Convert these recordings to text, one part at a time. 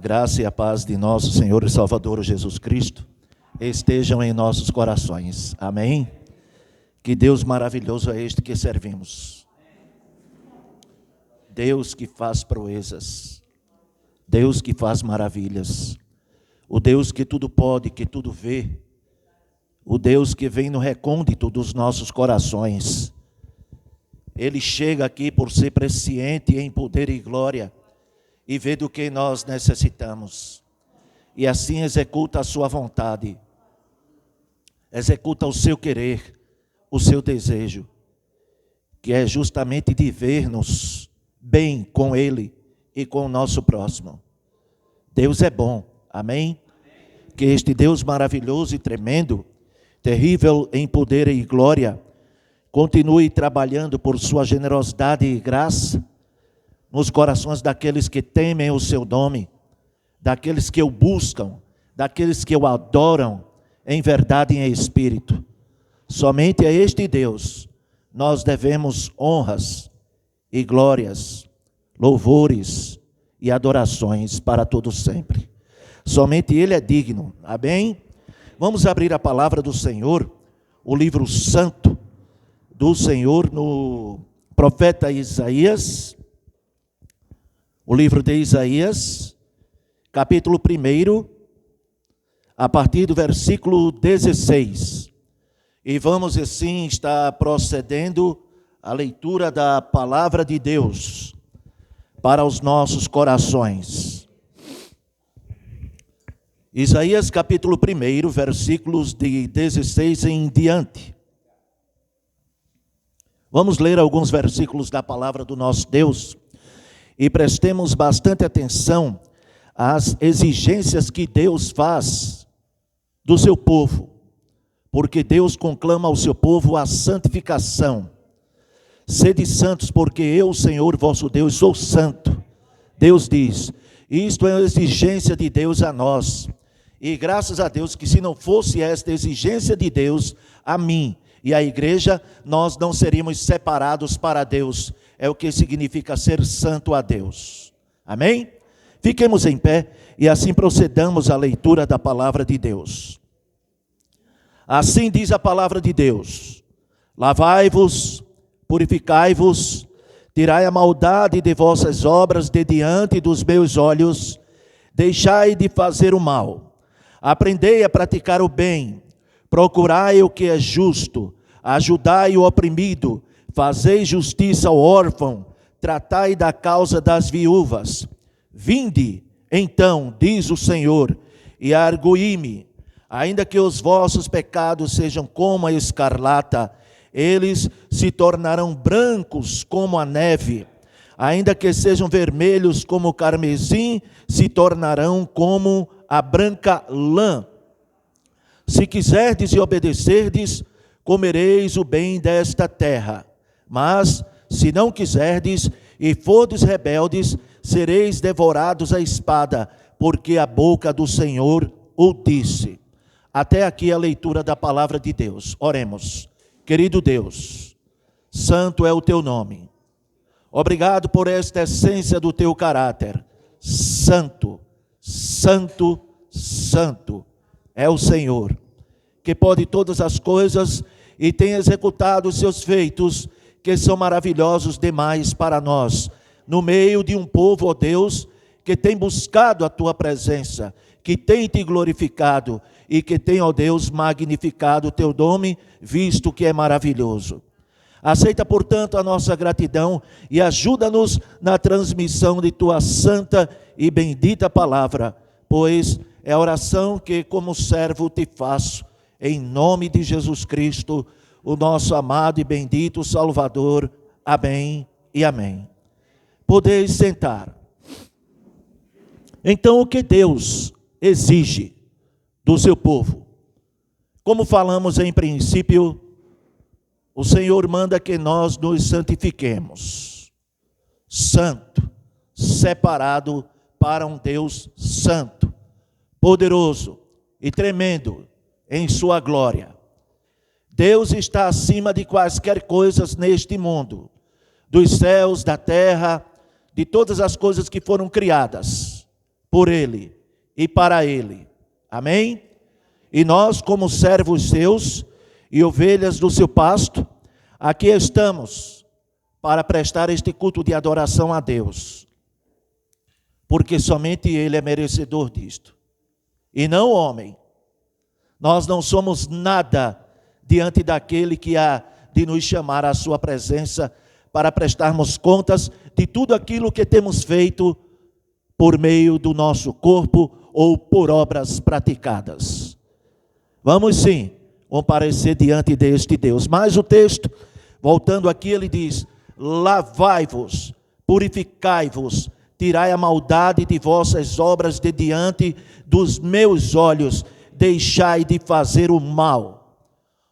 graça e a paz de nosso Senhor e Salvador Jesus Cristo estejam em nossos corações. Amém? Que Deus maravilhoso é este que servimos. Deus que faz proezas. Deus que faz maravilhas. O Deus que tudo pode, que tudo vê. O Deus que vem no recôndito dos nossos corações. Ele chega aqui por ser presciente em poder e glória e vê do que nós necessitamos. E assim executa a sua vontade. Executa o seu querer, o seu desejo, que é justamente de ver-nos bem com Ele e com o nosso próximo. Deus é bom, amém? Que este Deus maravilhoso e tremendo, terrível em poder e glória, continue trabalhando por sua generosidade e graça nos corações daqueles que temem o seu nome, daqueles que o buscam, daqueles que o adoram em verdade e em espírito. Somente a este Deus nós devemos honras e glórias, louvores e adorações para todos sempre. Somente Ele é digno, amém? Vamos abrir a palavra do Senhor, o livro santo do Senhor no profeta Isaías, o livro de Isaías, capítulo 1, a partir do versículo 16. E vamos assim estar procedendo a leitura da palavra de Deus para os nossos corações. Isaías capítulo 1, versículos de 16 em diante. Vamos ler alguns versículos da palavra do nosso Deus e prestemos bastante atenção às exigências que Deus faz do seu povo, porque Deus conclama ao seu povo a santificação. Sede santos, porque eu, Senhor vosso Deus, sou santo. Deus diz, isto é uma exigência de Deus a nós. E graças a Deus que se não fosse esta exigência de Deus a mim e à igreja, nós não seríamos separados para Deus. É o que significa ser santo a Deus. Amém? Fiquemos em pé e assim procedamos à leitura da palavra de Deus. Assim diz a palavra de Deus: lavai-vos, purificai-vos, tirai a maldade de vossas obras de diante dos meus olhos, deixai de fazer o mal, aprendei a praticar o bem, procurai o que é justo, ajudai o oprimido, fazei justiça ao órfão, tratai da causa das viúvas. Vinde, então, diz o Senhor, e arguí-me, ainda que os vossos pecados sejam como a escarlata, eles se tornarão brancos como a neve, ainda que sejam vermelhos como o carmesim, se tornarão como a branca lã. Se quiserdes e obedecerdes, comereis o bem desta terra. Mas, se não quiserdes e fordes rebeldes, sereis devorados à espada, porque a boca do Senhor o disse. Até aqui a leitura da palavra de Deus. Oremos. Querido Deus, santo é o teu nome. Obrigado por esta essência do teu caráter. Santo, santo, santo é o Senhor, que pode todas as coisas e tem executado os seus feitos, que são maravilhosos demais para nós, no meio de um povo, ó Deus, que tem buscado a tua presença, que tem te glorificado e que tem, ó Deus, magnificado o teu nome, visto que é maravilhoso. Aceita, portanto, a nossa gratidão e ajuda-nos na transmissão de tua santa e bendita palavra, pois é a oração que, como servo, te faço, em nome de Jesus Cristo, o nosso amado e bendito Salvador. Amém e amém. Podeis sentar. Então, o que Deus exige do seu povo? Como falamos em princípio, o Senhor manda que nós nos santifiquemos. Santo, separado para um Deus santo, poderoso e tremendo em sua glória. Deus está acima de quaisquer coisas neste mundo, dos céus, da terra, de todas as coisas que foram criadas por Ele e para Ele. Amém? E nós, como servos seus e ovelhas do seu pasto, aqui estamos para prestar este culto de adoração a Deus, porque somente Ele é merecedor disto, e não o homem. Nós não somos nada diante daquele que há de nos chamar à sua presença para prestarmos contas de tudo aquilo que temos feito por meio do nosso corpo ou por obras praticadas. Vamos sim comparecer diante deste Deus. Mas o texto, voltando aqui, ele diz: lavai-vos, purificai-vos, tirai a maldade de vossas obras de diante dos meus olhos, deixai de fazer o mal.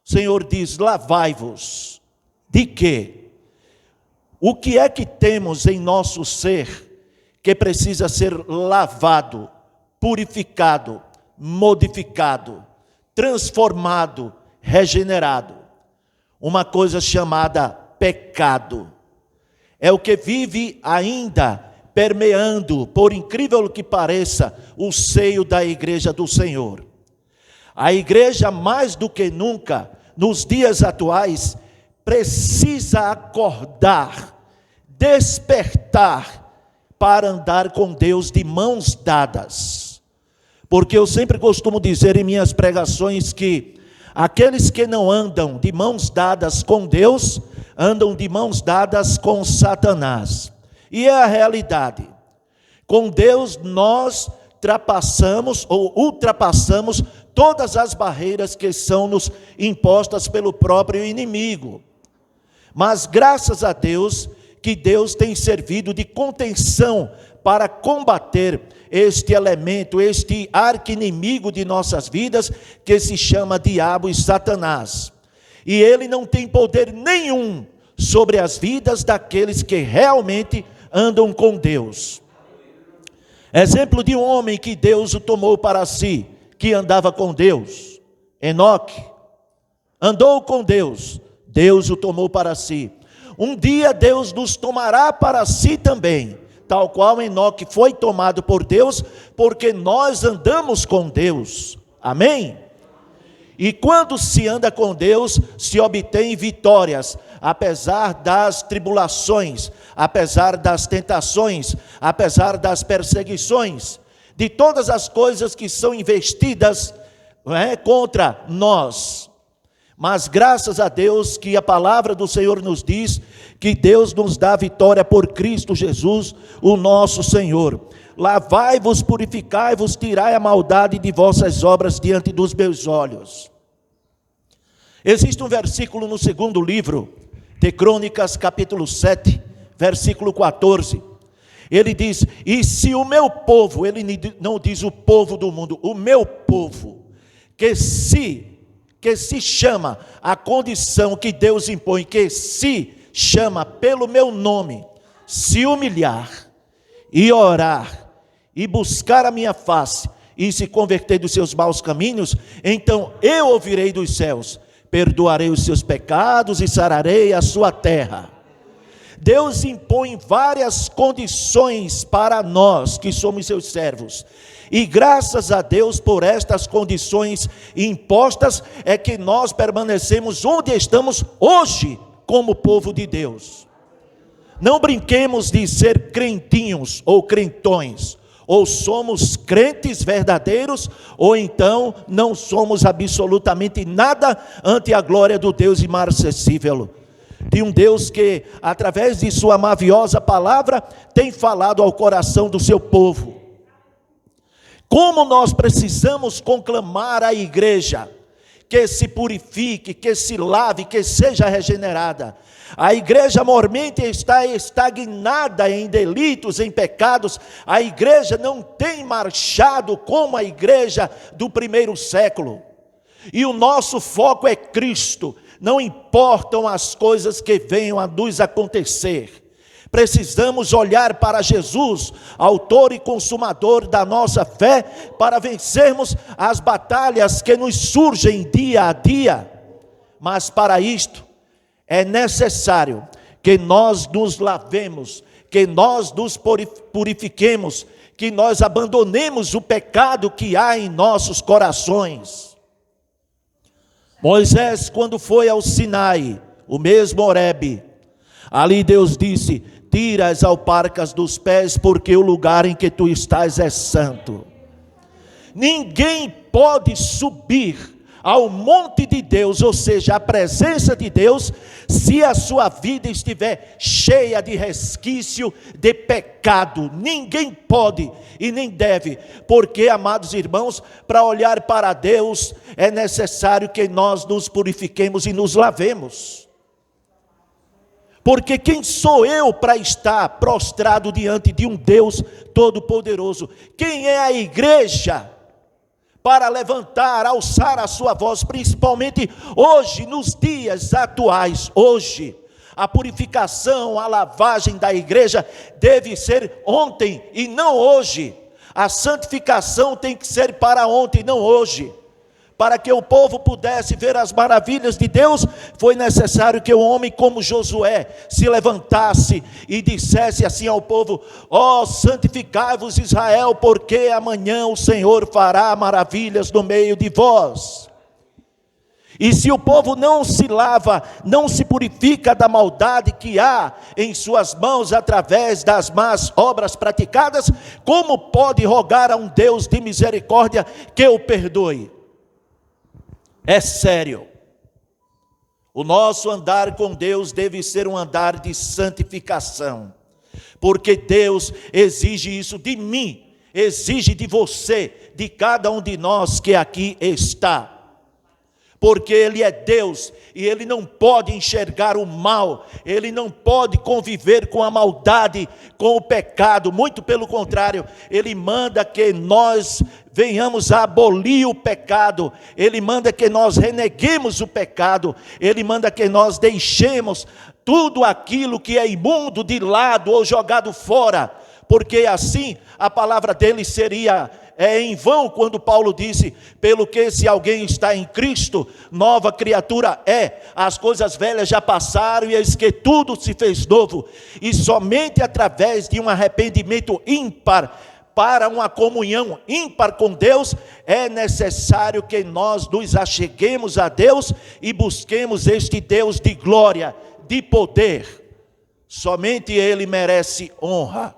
O Senhor diz: lavai-vos. De quê? O que é que temos em nosso ser que precisa ser lavado, purificado, modificado, transformado, regenerado? Uma coisa chamada pecado. É o que vive ainda permeando, por incrível que pareça, o seio da igreja do Senhor. A igreja, mais do que nunca, nos dias atuais, precisa acordar, despertar, para andar com Deus de mãos dadas. Porque eu sempre costumo dizer em minhas pregações que aqueles que não andam de mãos dadas com Deus, andam de mãos dadas com Satanás. E é a realidade. Com Deus nós ultrapassamos todas as barreiras que são nos impostas pelo próprio inimigo. Mas graças a Deus, que Deus tem servido de contenção para combater este elemento, este arqui-inimigo de nossas vidas, que se chama diabo e Satanás. E ele não tem poder nenhum sobre as vidas daqueles que realmente andam com Deus. Exemplo de um homem que Deus o tomou para si, que andava com Deus. Enoque andou com Deus, Deus o tomou para si. Um dia Deus nos tomará para si também, tal qual Enoque foi tomado por Deus, porque nós andamos com Deus. Amém? E quando se anda com Deus, se obtém vitórias, apesar das tribulações, apesar das tentações, apesar das perseguições, de todas as coisas que são investidas contra nós. Mas graças a Deus que a palavra do Senhor nos diz que Deus nos dá vitória por Cristo Jesus, o nosso Senhor. Lavai-vos, purificai-vos, tirai a maldade de vossas obras diante dos meus olhos. Existe um versículo no segundo livro de Crônicas, capítulo 7, versículo 14. Ele diz: e se o meu povo, ele não diz o povo do mundo, o meu povo, que se chama a condição que Deus impõe, que se chama pelo meu nome, se humilhar e orar e buscar a minha face e se converter dos seus maus caminhos, então eu ouvirei dos céus, perdoarei os seus pecados e sararei a sua terra. Deus impõe várias condições para nós que somos seus servos. E graças a Deus por estas condições impostas é que nós permanecemos onde estamos hoje como povo de Deus. Não brinquemos de ser crentinhos ou crentões. Ou somos crentes verdadeiros, ou então não somos absolutamente nada ante a glória do Deus imarcessível. De um Deus que, através de sua maviosa palavra, tem falado ao coração do seu povo. Como nós precisamos conclamar a igreja que se purifique, que se lave, que seja regenerada. A igreja mormente está estagnada em delitos, em pecados. A igreja não tem marchado como a igreja do primeiro século. E o nosso foco é Cristo. Não importam as coisas que venham a nos acontecer. Precisamos olhar para Jesus, autor e consumador da nossa fé, para vencermos as batalhas que nos surgem dia a dia. Mas para isto é necessário que nós nos lavemos, que nós nos purifiquemos, que nós abandonemos o pecado que há em nossos corações. Moisés, quando foi ao Sinai, o mesmo Horebe, ali Deus disse: tira as alparcas dos pés, porque o lugar em que tu estás é santo. Ninguém pode subir ao monte de Deus, ou seja, a presença de Deus, se a sua vida estiver cheia de resquício de pecado. Ninguém pode e nem deve, porque, amados irmãos, para olhar para Deus é necessário que nós nos purifiquemos e nos lavemos. Porque quem sou eu para estar prostrado diante de um Deus todo-poderoso? Quem é a igreja para levantar, alçar a sua voz, principalmente hoje, nos dias atuais? Hoje, a purificação, a lavagem da igreja deve ser ontem e não hoje. A santificação tem que ser para ontem e não hoje. Para que o povo pudesse ver as maravilhas de Deus, foi necessário que um homem como Josué se levantasse e dissesse assim ao povo: ó, santificai-vos Israel, porque amanhã o Senhor fará maravilhas no meio de vós. E se o povo não se lava, não se purifica da maldade que há em suas mãos através das más obras praticadas, como pode rogar a um Deus de misericórdia que o perdoe? É sério. O nosso andar com Deus deve ser um andar de santificação, porque Deus exige isso de mim, exige de você, de cada um de nós que aqui está. Porque Ele é Deus e Ele não pode enxergar o mal, Ele não pode conviver com a maldade, com o pecado. Muito pelo contrário, Ele manda que nós venhamos a abolir o pecado, Ele manda que nós reneguemos o pecado, Ele manda que nós deixemos tudo aquilo que é imundo de lado ou jogado fora, porque assim a palavra dele seria em vão, quando Paulo disse: pelo que se alguém está em Cristo, nova criatura é, as coisas velhas já passaram e eis que tudo se fez novo. E somente através de um arrependimento ímpar, para uma comunhão ímpar com Deus, é necessário que nós nos acheguemos a Deus e busquemos este Deus de glória, de poder. Somente Ele merece honra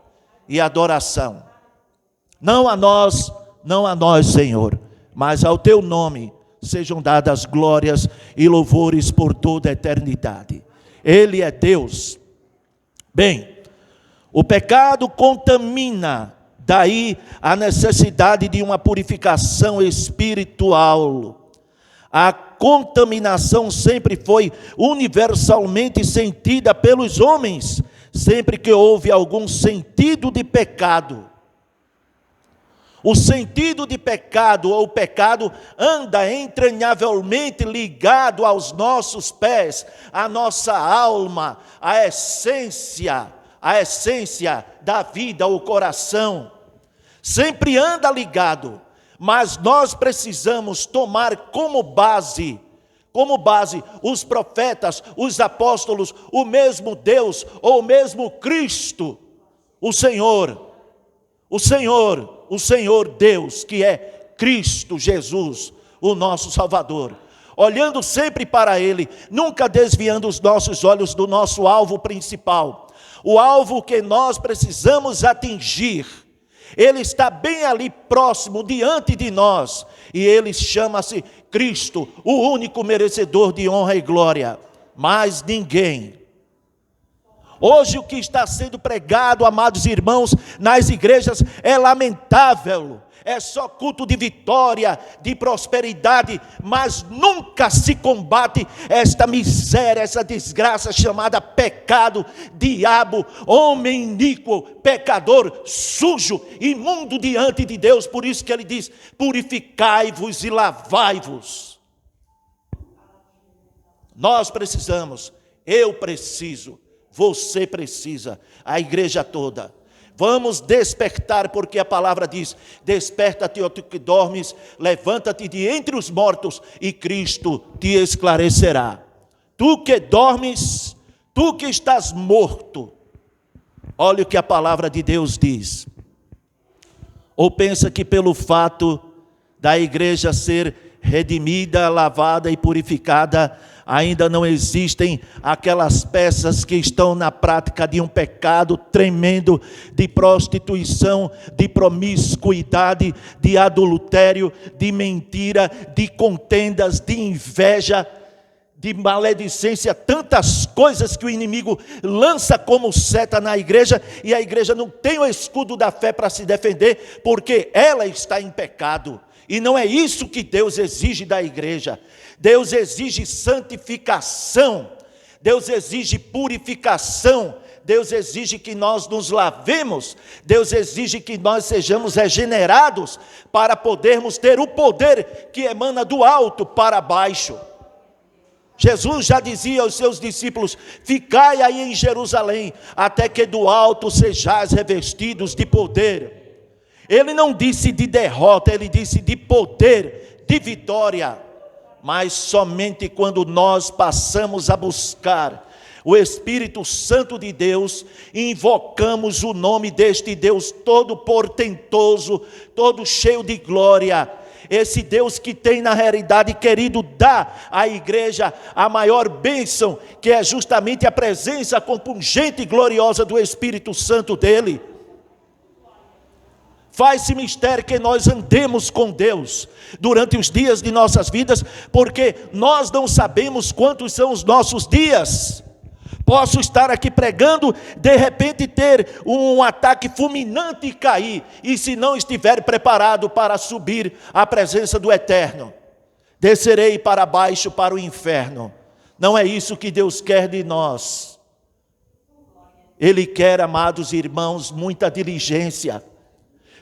e adoração. Não a nós, Senhor, mas ao Teu nome sejam dadas glórias e louvores por toda a eternidade. Ele é Deus. Bem, o pecado contamina, daí a necessidade de uma purificação espiritual. A contaminação sempre foi universalmente sentida pelos homens, sempre que houve algum sentido de pecado. O sentido de pecado ou pecado anda entranhavelmente ligado aos nossos pés, à nossa alma, à essência da vida, o coração. Sempre anda ligado, mas nós precisamos tomar como base os profetas, os apóstolos, o mesmo Deus ou o mesmo Cristo, o Senhor Deus, que é Cristo Jesus, o nosso Salvador. Olhando sempre para Ele, nunca desviando os nossos olhos do nosso alvo principal. O alvo que nós precisamos atingir, Ele está bem ali próximo, diante de nós. E Ele chama-se Cristo, o único merecedor de honra e glória. Mais ninguém. Hoje o que está sendo pregado, amados irmãos, nas igrejas é lamentável. É só culto de vitória, de prosperidade, mas nunca se combate esta miséria, essa desgraça chamada pecado, diabo, homem iníquo, pecador, sujo, imundo diante de Deus. Por isso que ele diz: purificai-vos e lavai-vos. Nós precisamos, eu preciso, você precisa, a igreja toda. Vamos despertar, porque a palavra diz: desperta-te, ó tu que dormes, levanta-te de entre os mortos e Cristo te esclarecerá. Tu que dormes, tu que estás morto, olha o que a palavra de Deus diz. Ou pensa que pelo fato da igreja ser redimida, lavada e purificada, ainda não existem aquelas peças que estão na prática de um pecado tremendo, de prostituição, de promiscuidade, de adultério, de mentira, de contendas, de inveja, de maledicência, tantas coisas que o inimigo lança como seta na igreja, e a igreja não tem o escudo da fé para se defender, porque ela está em pecado. E não é isso que Deus exige da igreja. Deus exige santificação, Deus exige purificação, Deus exige que nós nos lavemos, Deus exige que nós sejamos regenerados, para podermos ter o poder que emana do alto para baixo. Jesus já dizia aos seus discípulos: ficai aí em Jerusalém, até que do alto sejais revestidos de poder. Ele não disse de derrota, ele disse de poder, de vitória. Mas somente quando nós passamos a buscar o Espírito Santo de Deus, invocamos o nome deste Deus todo portentoso, todo cheio de glória, esse Deus que tem na realidade querido dar à igreja a maior bênção, que é justamente a presença compungente e gloriosa do Espírito Santo dele. Faz-se mistério que nós andemos com Deus durante os dias de nossas vidas, porque nós não sabemos quantos são os nossos dias. Posso estar aqui pregando, de repente ter um ataque fulminante e cair, e se não estiver preparado para subir à presença do Eterno, descerei para baixo, para o inferno. Não é isso que Deus quer de nós. Ele quer, amados irmãos, muita diligência.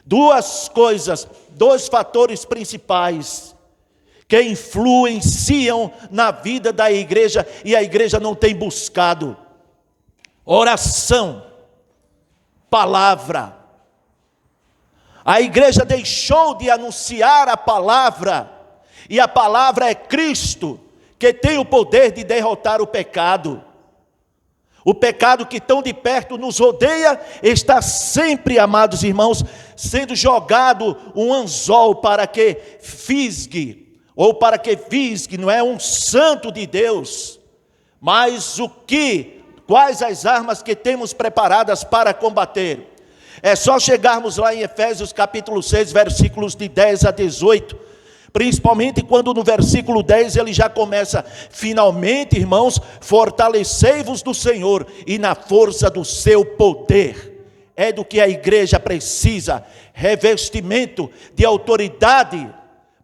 Duas coisas, dois fatores principais que influenciam na vida da igreja, e a igreja não tem buscado: oração, palavra. A igreja deixou de anunciar a palavra, e a palavra é Cristo, que tem o poder de derrotar o pecado. O pecado que tão de perto nos rodeia está sempre, amados irmãos, sendo jogado um anzol para que fisgue, ou para que visgue, não é, um santo de Deus. Mas quais as armas que temos preparadas para combater? É só chegarmos lá em Efésios capítulo 6, versículos de 10 a 18, principalmente quando no versículo 10 ele já começa: finalmente, irmãos, fortalecei-vos do Senhor e na força do seu poder. É do que a igreja precisa: revestimento de autoridade,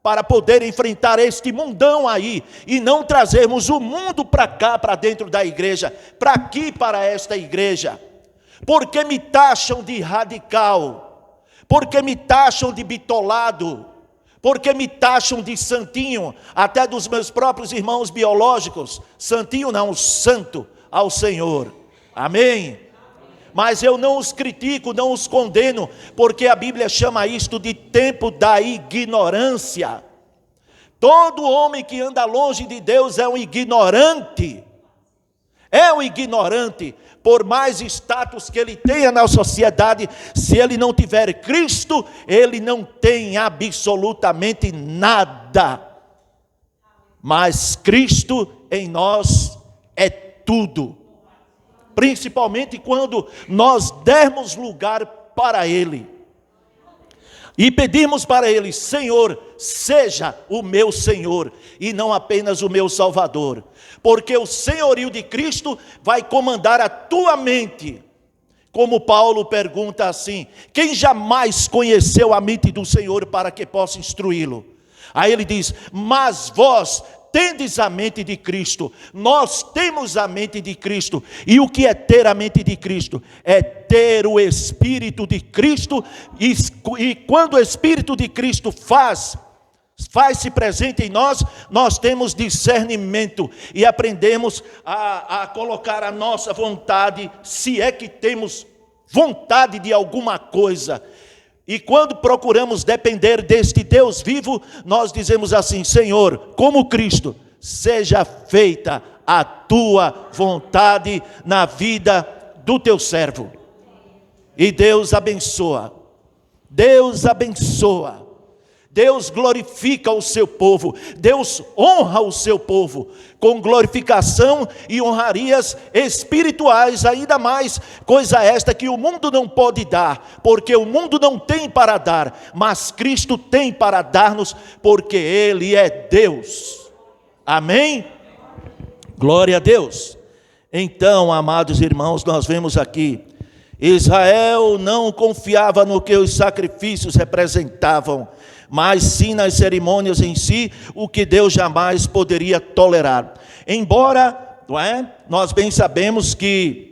para poder enfrentar este mundão aí, e não trazermos o mundo para cá, para dentro da igreja, para aqui, para esta igreja. Porque me taxam de radical? Porque me taxam de bitolado? Porque me taxam de santinho, até dos meus próprios irmãos biológicos? Santinho não, santo ao Senhor. Amém? Mas eu não os critico, não os condeno, porque a Bíblia chama isto de tempo da ignorância. Todo homem que anda longe de Deus é um ignorante. É um ignorante. Por mais status que ele tenha na sociedade, se ele não tiver Cristo, ele não tem absolutamente nada. Mas Cristo em nós é tudo. Principalmente quando nós dermos lugar para Ele e pedirmos para Ele: Senhor, seja o meu Senhor e não apenas o meu Salvador, porque o senhorio de Cristo vai comandar a tua mente. Como Paulo pergunta assim: quem jamais conheceu a mente do Senhor para que possa instruí-lo? Aí ele diz: mas vós tendes a mente de Cristo. Nós temos a mente de Cristo. E o que é ter a mente de Cristo? É ter o Espírito de Cristo. E quando o Espírito de Cristo faz-se presente em nós, nós temos discernimento e aprendemos a colocar a nossa vontade, se é que temos vontade de alguma coisa. E quando procuramos depender deste Deus vivo, nós dizemos assim: Senhor, como Cristo, seja feita a tua vontade na vida do teu servo. E Deus abençoa Deus abençoa, Deus glorifica o seu povo, Deus honra o seu povo com glorificação e honrarias espirituais, ainda mais, coisa esta que o mundo não pode dar, porque o mundo não tem para dar, mas Cristo tem para dar-nos, porque Ele é Deus. Amém? Glória a Deus. Então, amados irmãos, nós vemos aqui, Israel não confiava no que os sacrifícios representavam, mas sim nas cerimônias em si, o que Deus jamais poderia tolerar. Embora, não é, nós bem sabemos que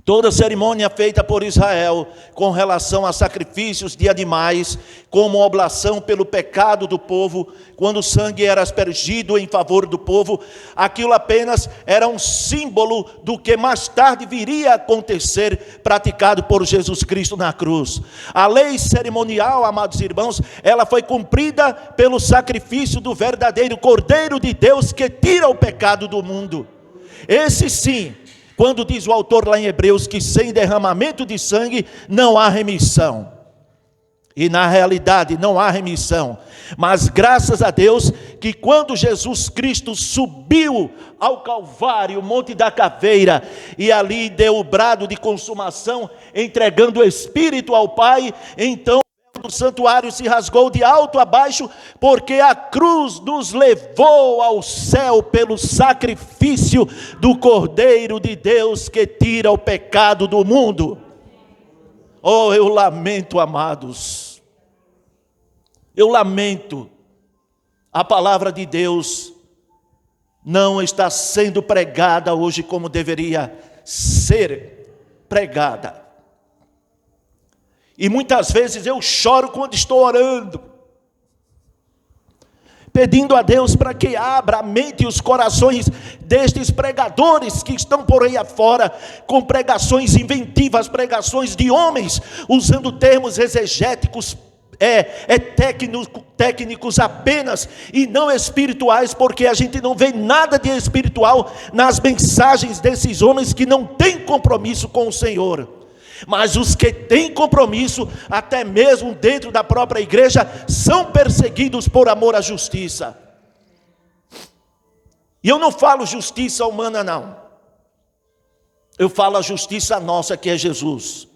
toda cerimônia feita por Israel com relação a sacrifícios de animais, como oblação pelo pecado do povo, quando o sangue era aspergido em favor do povo, aquilo apenas era um símbolo do que mais tarde viria a acontecer, praticado por Jesus Cristo na cruz. A lei cerimonial, amados irmãos, ela foi cumprida pelo sacrifício do verdadeiro Cordeiro de Deus que tira o pecado do mundo. Esse sim, quando diz o autor lá em Hebreus que sem derramamento de sangue não há remissão. E na realidade não há remissão. Mas graças a Deus que quando Jesus Cristo subiu ao Calvário, o Monte da Caveira, e ali deu o brado de consumação, entregando o Espírito ao Pai, então o santuário se rasgou de alto a baixo, porque a cruz nos levou ao céu pelo sacrifício do Cordeiro de Deus que tira o pecado do mundo. Oh, eu lamento, amados, eu lamento, a palavra de Deus não está sendo pregada hoje como deveria ser pregada. E muitas vezes eu choro quando estou orando, pedindo a Deus para que abra a mente e os corações destes pregadores que estão por aí afora, com pregações inventivas, pregações de homens, usando termos exegéticos, técnicos apenas, e não espirituais, porque a gente não vê nada de espiritual nas mensagens desses homens que não têm compromisso com o Senhor. Mas os que têm compromisso, até mesmo dentro da própria igreja, são perseguidos por amor à justiça. E eu não falo justiça humana, não. Eu falo a justiça nossa, que é Jesus,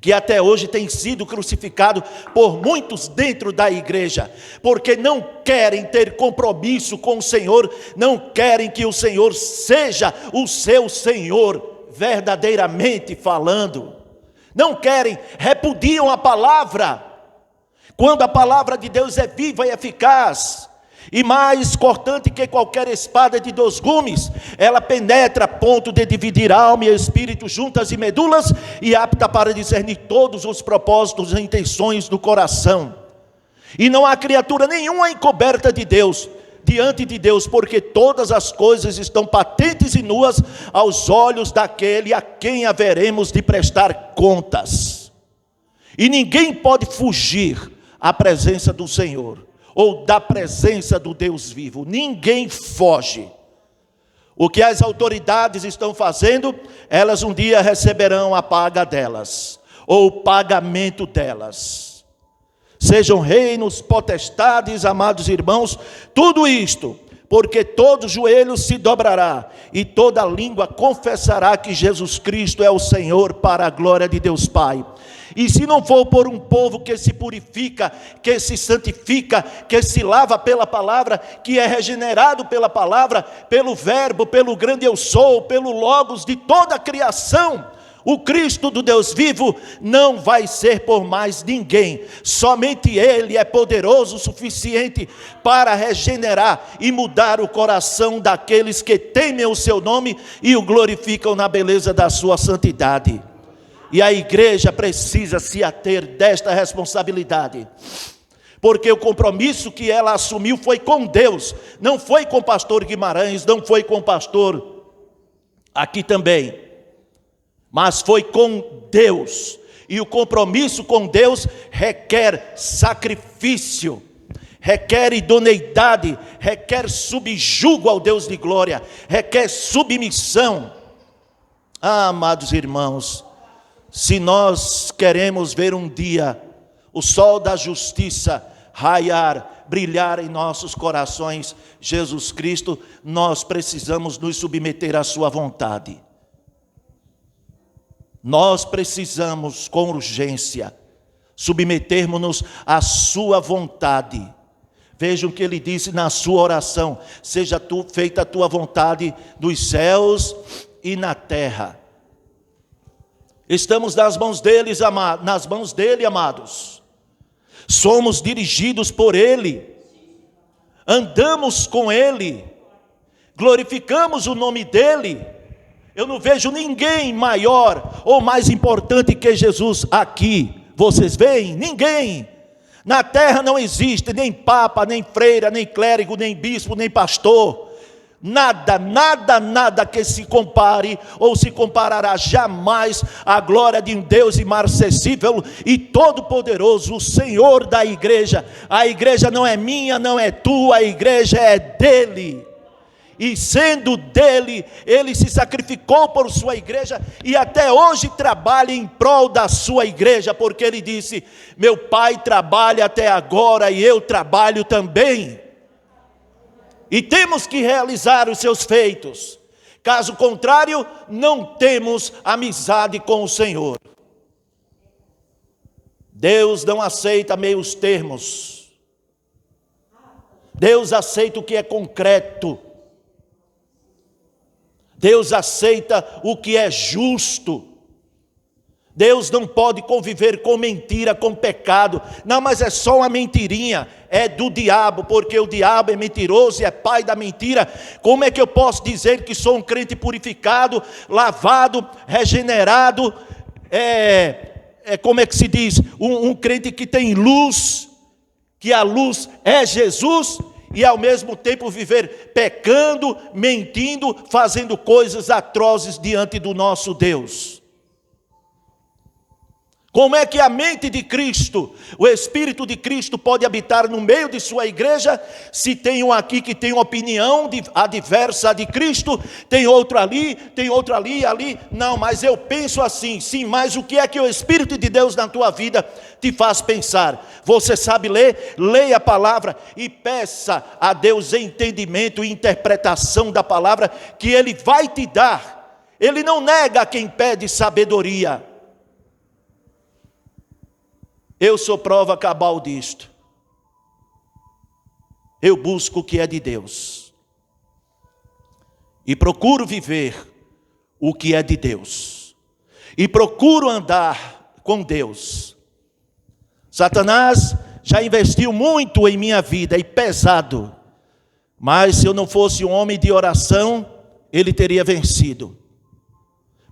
que até hoje tem sido crucificado por muitos dentro da igreja, porque não querem ter compromisso com o Senhor, não querem que o Senhor seja o seu Senhor, verdadeiramente falando. Não querem, repudiam a palavra, quando a palavra de Deus é viva e eficaz, e mais cortante que qualquer espada de 2 gumes, ela penetra a ponto de dividir alma e espírito, juntas e medulas, e apta para discernir todos os propósitos e intenções do coração. E não há criatura nenhuma encoberta de Deus, diante de Deus, porque todas as coisas estão patentes e nuas aos olhos daquele a quem haveremos de prestar contas. E ninguém pode fugir à presença do Senhor, ou da presença do Deus vivo. Ninguém foge. O que as autoridades estão fazendo, elas um dia receberão a paga delas, ou o pagamento delas. Sejam reinos, potestades, amados irmãos, tudo isto, porque todo joelho se dobrará, e toda língua confessará que Jesus Cristo é o Senhor, para a glória de Deus Pai. E se não for por um povo que se purifica, que se santifica, que se lava pela palavra, que é regenerado pela palavra, pelo verbo, pelo grande eu sou, pelo logos de toda a criação, o Cristo do Deus vivo não vai ser por mais ninguém. Somente Ele é poderoso o suficiente para regenerar e mudar o coração daqueles que temem o seu nome e o glorificam na beleza da sua santidade. E a igreja precisa se ater desta responsabilidade, porque o compromisso que ela assumiu foi com Deus, não foi com o pastor Guimarães, não foi com o pastor aqui também, mas foi com Deus. E o compromisso com Deus requer sacrifício, requer idoneidade, requer subjugo ao Deus de glória, requer submissão. Amados irmãos, se nós queremos ver um dia o sol da justiça raiar, brilhar em nossos corações, Jesus Cristo, nós precisamos nos submeter à sua vontade. Nós precisamos, com urgência, submetermos-nos à sua vontade. Vejam o que ele disse na sua oração: seja feita a tua vontade nos céus e na terra. Estamos nas mãos dele, amados. Somos dirigidos por ele, andamos com ele, glorificamos o nome dele. Eu não vejo ninguém maior ou mais importante que Jesus aqui. Vocês veem? Ninguém. Na terra não existe nem papa, nem freira, nem clérigo, nem bispo, nem pastor. Nada que se compare ou se comparará jamais à glória de um Deus imarcessível e todo-poderoso, o Senhor da igreja. A igreja não é minha, não é tua, a igreja é dele. E sendo dele, ele se sacrificou por sua igreja e até hoje trabalha em prol da sua igreja, porque ele disse: meu pai trabalha até agora e eu trabalho também. E temos que realizar os seus feitos, caso contrário, não temos amizade com o Senhor. Deus não aceita meios termos, Deus aceita o que é concreto. Deus aceita o que é justo. Deus não pode conviver com mentira, com pecado. Não, mas é só uma mentirinha. É do diabo, porque o diabo é mentiroso e é pai da mentira. Como é que eu posso dizer que sou um crente purificado, lavado, regenerado? Como é que se diz? Um crente que tem luz, que a luz é Jesus, e ao mesmo tempo viver pecando, mentindo, fazendo coisas atrozes diante do nosso Deus. Como é que a mente de Cristo, o Espírito de Cristo pode habitar no meio de sua igreja, se tem um aqui que tem uma opinião adversa de Cristo, tem outro ali, ali? Não, mas eu penso assim. Sim, mas o que é que o Espírito de Deus na tua vida te faz pensar? Você sabe ler? Leia a palavra e peça a Deus entendimento e interpretação da palavra, que Ele vai te dar. Ele não nega a quem pede sabedoria. Eu sou prova cabal disto. Eu busco o que é de Deus e procuro viver o que é de Deus e procuro andar com Deus. Satanás já investiu muito em minha vida e pesado, mas se eu não fosse um homem de oração, ele teria vencido,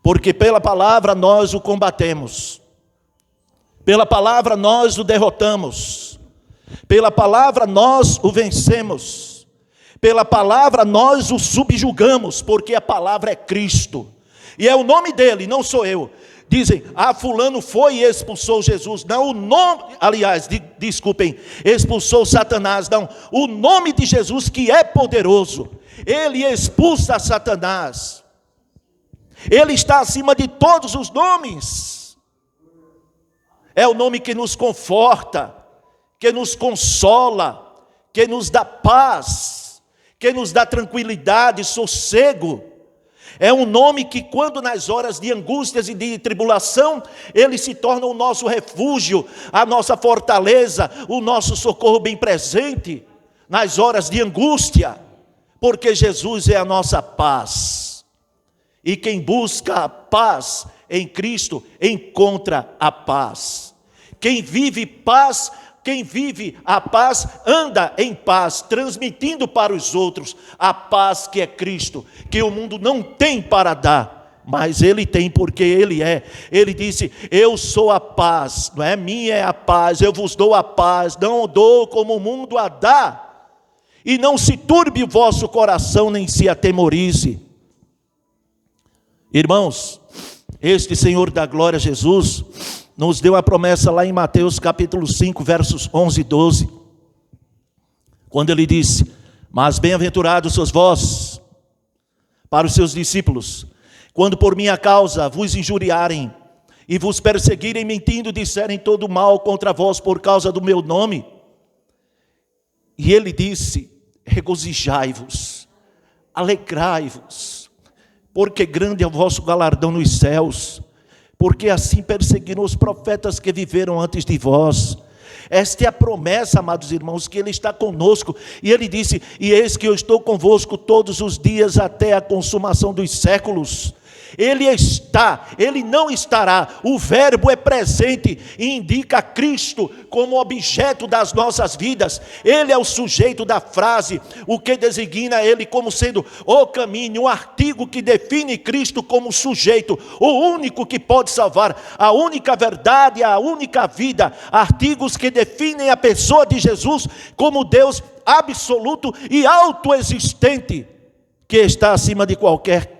porque pela palavra nós o combatemos. Pela palavra nós o derrotamos, pela palavra nós o vencemos, pela palavra nós o subjugamos, porque a palavra é Cristo, e é o nome dele, não sou eu. Dizem, fulano foi e expulsou Jesus. Não, o nome, aliás, desculpem, expulsou Satanás. Não, o nome de Jesus que é poderoso, ele expulsa Satanás. Ele está acima de todos os nomes. É o nome que nos conforta, que nos consola, que nos dá paz, que nos dá tranquilidade, sossego. É um nome que quando nas horas de angústias e de tribulação, ele se torna o nosso refúgio, a nossa fortaleza, o nosso socorro bem presente nas horas de angústia, porque Jesus é a nossa paz. E quem busca a paz em Cristo encontra a paz. Quem vive paz, quem vive a paz, anda em paz, transmitindo para os outros a paz que é Cristo, que o mundo não tem para dar, mas Ele tem, porque Ele é. Ele disse, eu sou a paz, não é minha, é a paz, eu vos dou a paz, não dou como o mundo a dá, e não se turbe o vosso coração, nem se atemorize. Irmãos, este Senhor da glória, Jesus, nos deu a promessa lá em Mateus capítulo 5, versos 11 e 12, quando ele disse, mas bem-aventurados sois vós, para os seus discípulos, quando por minha causa vos injuriarem, e vos perseguirem mentindo, disserem todo mal contra vós por causa do meu nome. E ele disse: regozijai-vos, alegrai-vos, porque grande é o vosso galardão nos céus, porque assim perseguiram os profetas que viveram antes de vós. Esta é a promessa, amados irmãos, que Ele está conosco. E Ele disse: e eis que eu estou convosco todos os dias até a consumação dos séculos. Ele está, Ele não estará. O verbo é presente e indica Cristo como objeto das nossas vidas. Ele é o sujeito da frase, o que designa Ele como sendo o caminho, um artigo que define Cristo como sujeito, o único que pode salvar, a única verdade, a única vida. Artigos que definem a pessoa de Jesus como Deus absoluto e autoexistente, que está acima de qualquer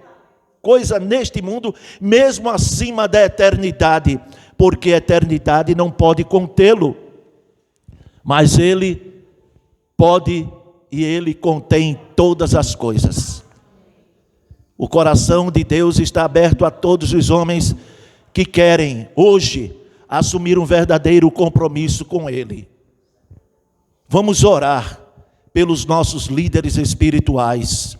coisa neste mundo, mesmo acima da eternidade, porque a eternidade não pode contê-lo, mas Ele pode e Ele contém todas as coisas. O coração de Deus está aberto a todos os homens que querem hoje assumir um verdadeiro compromisso com Ele. Vamos orar pelos nossos líderes espirituais.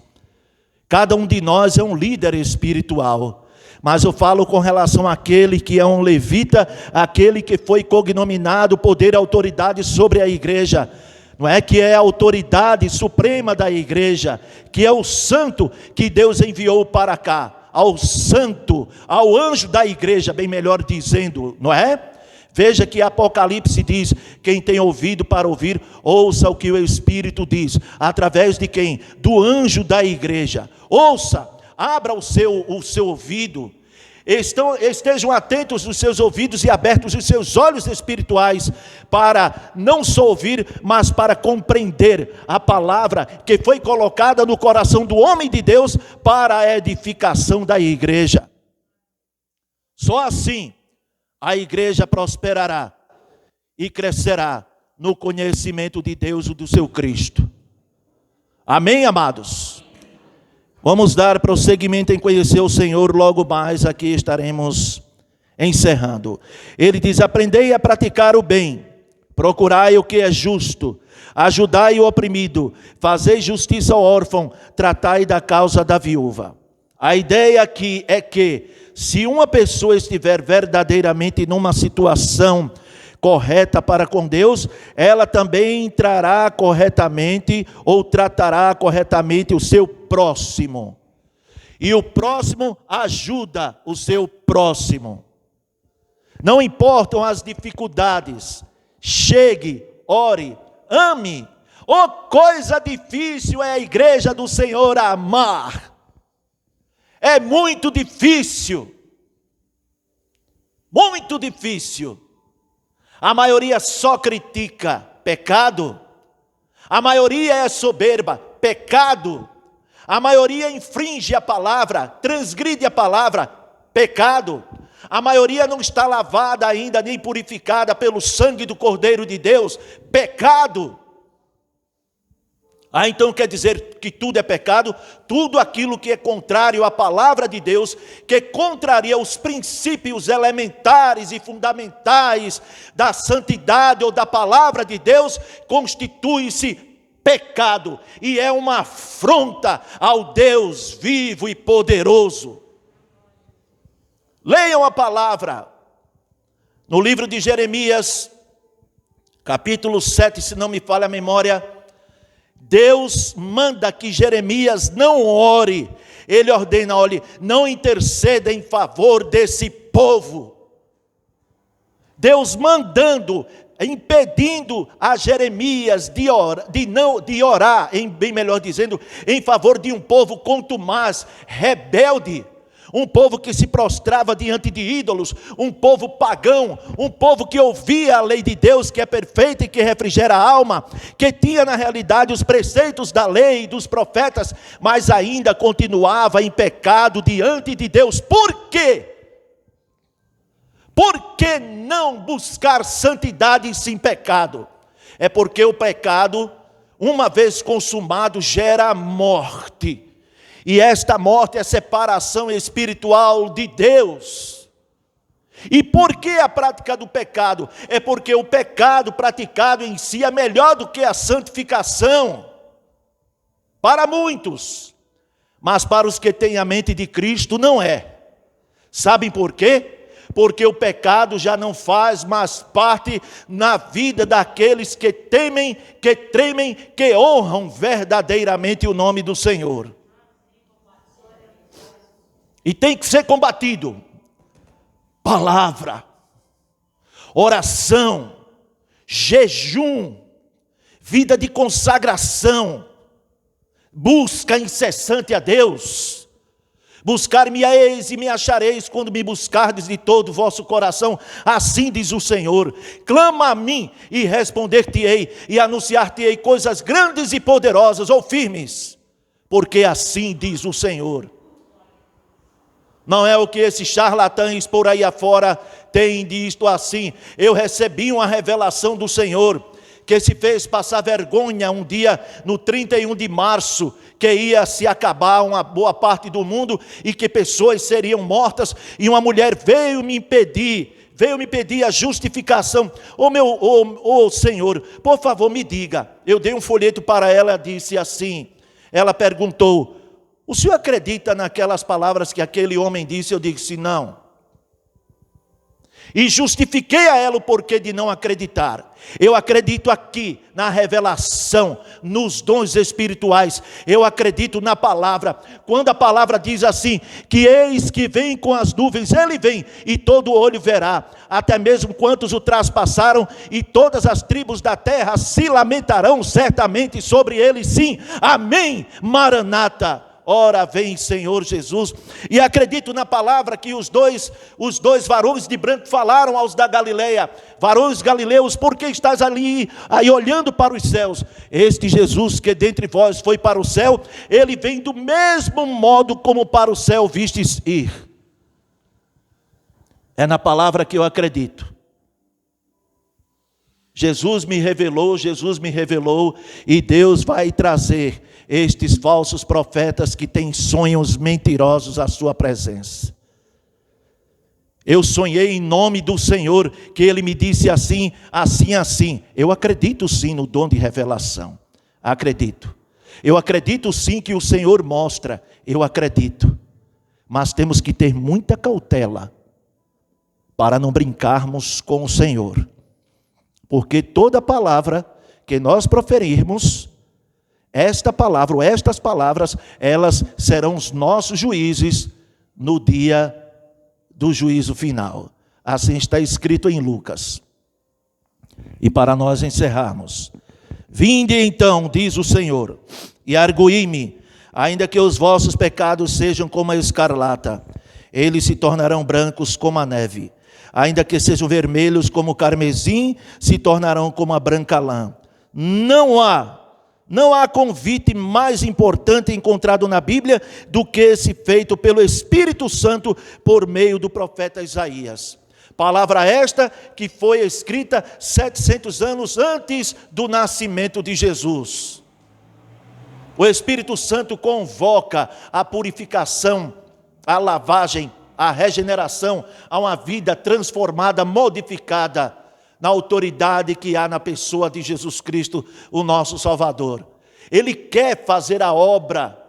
Cada um de nós é um líder espiritual, mas eu falo com relação àquele que é um levita, aquele que foi cognominado poder e autoridade sobre a igreja, não é que é a autoridade suprema da igreja, que é o santo que Deus enviou para cá, ao santo, ao anjo da igreja, bem melhor dizendo, não é? Veja que Apocalipse diz: quem tem ouvido para ouvir, ouça o que o Espírito diz. Através de quem? Do anjo da igreja. Ouça, abra o seu ouvido. Estejam atentos os seus ouvidos e abertos os seus olhos espirituais, para não só ouvir, mas para compreender a palavra que foi colocada no coração do homem de Deus para a edificação da igreja. Só assim a igreja prosperará e crescerá no conhecimento de Deus e do seu Cristo. Amém, amados? Vamos dar prosseguimento em conhecer o Senhor. Logo mais aqui estaremos encerrando. Ele diz: aprendei a praticar o bem, procurai o que é justo, ajudai o oprimido, fazei justiça ao órfão, tratai da causa da viúva. A ideia aqui é que, se uma pessoa estiver verdadeiramente numa situação correta para com Deus, ela também entrará corretamente ou tratará corretamente o seu próximo. E o próximo ajuda o seu próximo. Não importam as dificuldades, chegue, ore, ame. Oh, coisa difícil é a igreja do Senhor amar. É muito difícil. Muito difícil. A maioria só critica, pecado. A maioria é soberba, pecado. A maioria infringe a palavra, transgride a palavra, pecado. A maioria não está lavada ainda, nem purificada pelo sangue do Cordeiro de Deus, pecado. Então quer dizer que tudo é pecado? Tudo aquilo que é contrário à palavra de Deus, que contraria os princípios elementares e fundamentais da santidade ou da palavra de Deus, constitui-se pecado e é uma afronta ao Deus vivo e poderoso. Leiam a palavra no livro de Jeremias, capítulo 7, se não me falha a memória. Deus manda que Jeremias não ore. Ele ordena: olhe, não interceda em favor desse povo. Deus mandando, impedindo a Jeremias de orar, bem melhor dizendo, em favor de um povo contumaz, rebelde. Um povo que se prostrava diante de ídolos, um povo pagão, um povo que ouvia a lei de Deus, que é perfeita e que refrigera a alma, que tinha na realidade os preceitos da lei e dos profetas, mas ainda continuava em pecado diante de Deus. Por quê? Por que não buscar santidade sem pecado? É porque o pecado, uma vez consumado, gera morte. E esta morte é separação espiritual de Deus. E por que a prática do pecado? É porque o pecado praticado em si é melhor do que a santificação. Para muitos, mas para os que têm a mente de Cristo não é. Sabem por quê? Porque o pecado já não faz mais parte na vida daqueles que temem, que tremem, que honram verdadeiramente o nome do Senhor. E tem que ser combatido. Palavra, oração, jejum, vida de consagração, busca incessante a Deus. Buscar-me-eis e me achareis quando me buscardes de todo o vosso coração, assim diz o Senhor. Clama a mim e responder-te-ei e anunciar-te-ei coisas grandes e poderosas ou firmes, porque assim diz o Senhor. Não é o que esses charlatães por aí afora têm dito assim. Eu recebi uma revelação do Senhor, que se fez passar vergonha um dia no 31 de março, que ia se acabar uma boa parte do mundo e que pessoas seriam mortas, e uma mulher veio me pedir a justificação. Ô Senhor, por favor me diga. Eu dei um folheto para ela, disse assim, ela perguntou: o senhor acredita naquelas palavras que aquele homem disse? Eu disse não. E justifiquei a ela o porquê de não acreditar. Eu acredito aqui na revelação, nos dons espirituais. Eu acredito na palavra. Quando a palavra diz assim, que eis que vem com as nuvens, ele vem e todo olho verá, até mesmo quantos o traspassaram, e todas as tribos da terra se lamentarão certamente sobre ele, sim. Amém, Maranata. Ora vem Senhor Jesus. E acredito na palavra que os dois varões de branco falaram aos da Galileia: varões galileus, por que estás aí olhando para os céus? Este Jesus que dentre vós foi para o céu, ele vem do mesmo modo como para o céu vistes ir. É na palavra que eu acredito. Jesus me revelou, e Deus vai trazer estes falsos profetas que têm sonhos mentirosos à sua presença. Eu sonhei em nome do Senhor, que Ele me disse assim, assim, assim. Eu acredito sim no dom de revelação, acredito. Eu acredito sim que o Senhor mostra, eu acredito. Mas temos que ter muita cautela para não brincarmos com o Senhor. Porque toda palavra que nós proferirmos, esta palavra ou estas palavras, elas serão os nossos juízes no dia do juízo final. Assim está escrito em Lucas. E para nós encerrarmos: vinde então, diz o Senhor, e arguí-me, ainda que os vossos pecados sejam como a escarlata, eles se tornarão brancos como a neve. Ainda que sejam vermelhos como o carmesim, se tornarão como a branca lã. Não há convite mais importante encontrado na Bíblia do que esse feito pelo Espírito Santo por meio do profeta Isaías. Palavra esta que foi escrita 700 anos antes do nascimento de Jesus. O Espírito Santo convoca a purificação, a lavagem, a regeneração, a uma vida transformada, modificada, na autoridade que há na pessoa de Jesus Cristo, o nosso Salvador. Ele quer fazer a obra,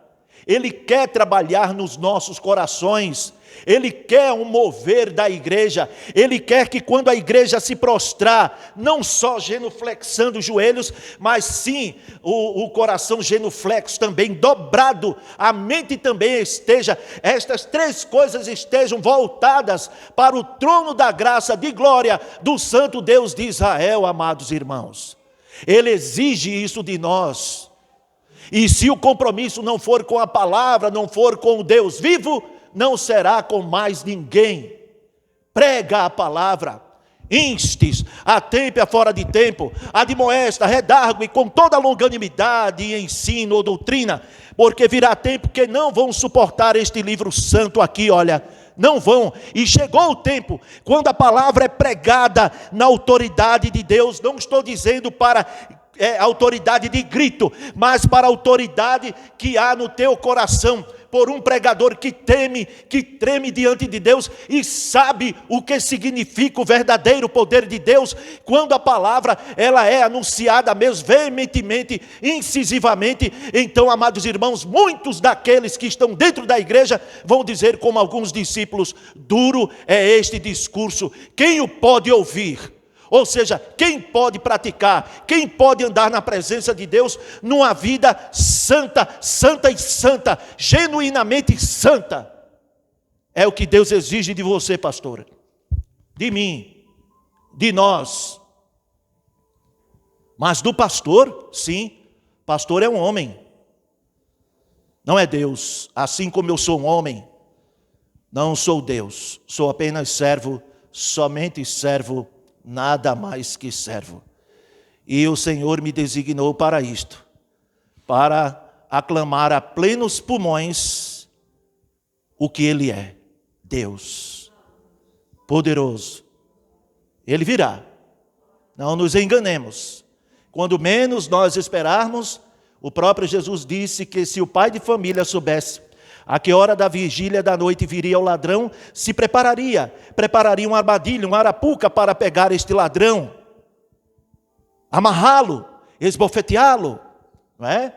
Ele quer trabalhar nos nossos corações, Ele quer um mover da igreja, Ele quer que quando a igreja se prostrar, não só genuflexando os joelhos, mas sim o coração genuflexo também, dobrado, a mente também esteja, estas três coisas estejam voltadas para o trono da graça de glória do Santo Deus de Israel, amados irmãos. Ele exige isso de nós. E se o compromisso não for com a palavra, não for com o Deus vivo, não será com mais ninguém. Prega a palavra, instes, a tempo e a fora de tempo, admoesta, redargue com toda longanimidade e ensino ou doutrina, porque virá tempo que não vão suportar este livro santo aqui, olha, não vão. E chegou o tempo, quando a palavra é pregada na autoridade de Deus, não estou dizendo para autoridade de grito, mas para a autoridade que há no teu coração, por um pregador que treme diante de Deus e sabe o que significa o verdadeiro poder de Deus, quando a palavra ela é anunciada mesmo veementemente, incisivamente. Então, amados irmãos, muitos daqueles que estão dentro da igreja vão dizer, como alguns discípulos: duro é este discurso, quem o pode ouvir? Ou seja, quem pode praticar, quem pode andar na presença de Deus numa vida santa, santa e santa, genuinamente santa? É o que Deus exige de você, pastora, de mim, de nós. Mas do pastor, sim, pastor é um homem, não é Deus. Assim como eu sou um homem, não sou Deus, sou apenas servo, somente servo, nada mais que servo. E o Senhor me designou para isto, para aclamar a plenos pulmões o que Ele é: Deus poderoso. Ele virá, não nos enganemos. Quando menos nós esperarmos, o próprio Jesus disse que se o pai de família soubesse a que hora da vigília da noite viria o ladrão, se prepararia uma armadilha, uma arapuca para pegar este ladrão, amarrá-lo, esbofeteá-lo, não é?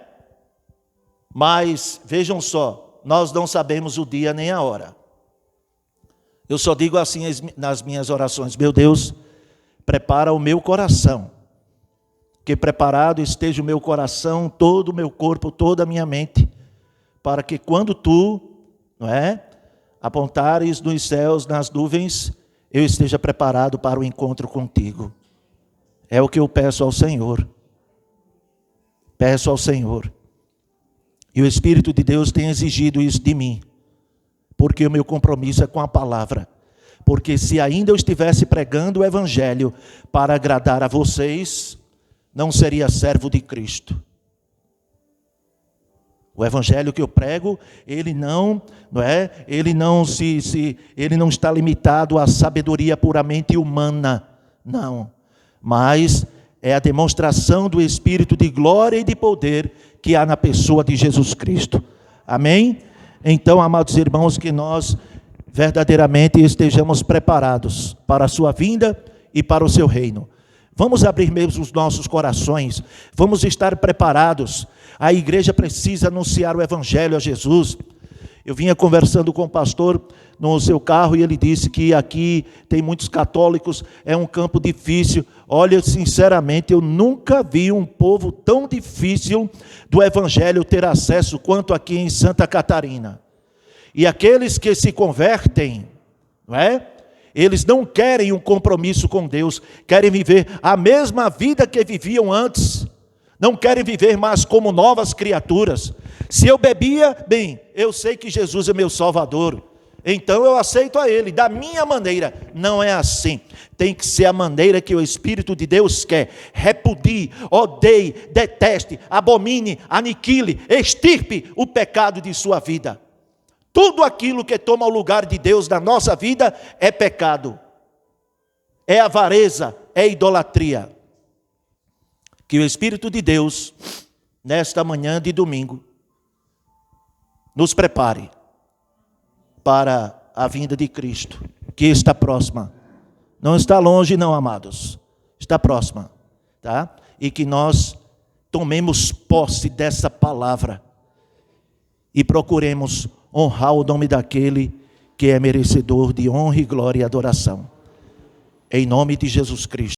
Mas vejam só, nós não sabemos o dia nem a hora. Eu só digo assim nas minhas orações: meu Deus, prepara o meu coração, que preparado esteja o meu coração, todo o meu corpo, toda a minha mente, para que quando tu, não é, apontares nos céus, nas nuvens, eu esteja preparado para o encontro contigo. É o que eu peço ao Senhor. Peço ao Senhor. E o Espírito de Deus tem exigido isso de mim, porque o meu compromisso é com a palavra. Porque se ainda eu estivesse pregando o Evangelho para agradar a vocês, não seria servo de Cristo. O evangelho que eu prego, ele não está limitado à sabedoria puramente humana, não. Mas é a demonstração do Espírito de glória e de poder que há na pessoa de Jesus Cristo. Amém? Então, amados irmãos, que nós verdadeiramente estejamos preparados para a sua vinda e para o seu reino. Vamos abrir mesmo os nossos corações, vamos estar preparados. A igreja precisa anunciar o Evangelho a Jesus. Eu vinha conversando com o pastor no seu carro e ele disse que aqui tem muitos católicos, é um campo difícil. Olha, sinceramente, eu nunca vi um povo tão difícil do Evangelho ter acesso quanto aqui em Santa Catarina. E aqueles que se convertem, não é? Eles não querem um compromisso com Deus, querem viver a mesma vida que viviam antes, não querem viver mais como novas criaturas. Se eu bebia, bem, eu sei que Jesus é meu Salvador, então eu aceito a Ele, da minha maneira. Não é assim, tem que ser a maneira que o Espírito de Deus quer. Repudie, odeie, deteste, abomine, aniquile, extirpe o pecado de sua vida. Tudo aquilo que toma o lugar de Deus na nossa vida é pecado, é avareza, é idolatria. Que o Espírito de Deus, nesta manhã de domingo, nos prepare para a vinda de Cristo, que está próxima. Não está longe não, amados, está próxima, tá? E que nós tomemos posse dessa palavra e procuremos honrar o nome daquele que é merecedor de honra e glória e adoração. Em nome de Jesus Cristo.